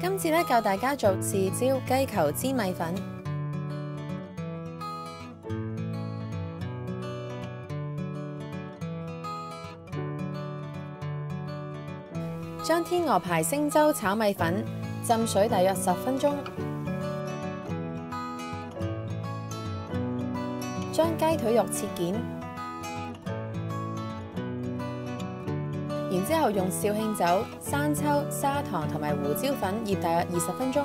今次咧教大家做豉椒雞球煎米粉。將天鵝牌星洲炒米粉浸水大約10分鐘，將雞腿肉切件，然之後用紹興酒、生抽、砂糖同埋胡椒粉醃大約20分鐘，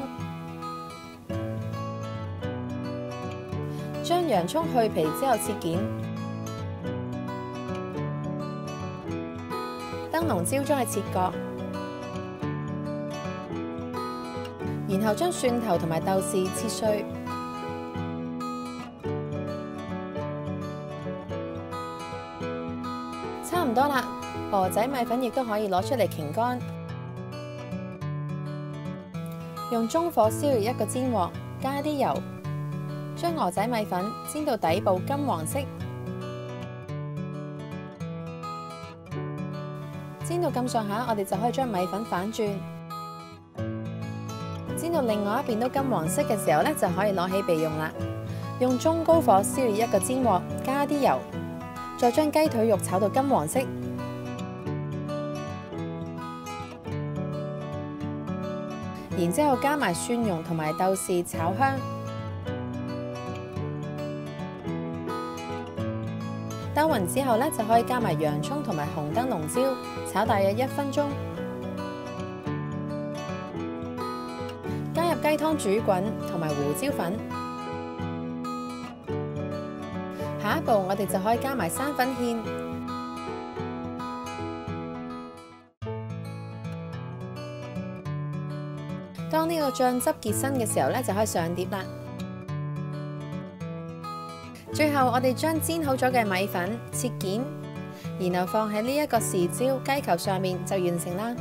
將洋葱去皮之後切件，燈籠椒將佢切角。然後將蒜頭同埋豆豉切碎，差唔多啦。鵝仔米粉亦都可以攞出嚟擎乾，用中火燒熱一個煎鑊，加啲油，將鵝仔米粉煎到底部金黃色，煎到咁上下，我哋就可以將米粉反轉。煎到另外一邊都金黃色嘅時候咧，就可以攞起備用啦。用中高火燒熱一個煎鑊，加啲油，再將雞腿肉炒到金黃色，然之後加埋蒜蓉同埋豆豉炒香。兜勻之後咧，就可以加埋洋葱同埋紅燈籠椒，炒大約1分鐘。加入雞湯煮滾同埋胡椒粉，下一步我哋就可以加埋生粉芡，當呢個醬汁結身嘅時候咧，就可以上碟啦。最後我哋將煎好咗嘅米粉切件，然後放喺呢一個豉椒雞球上面就完成啦。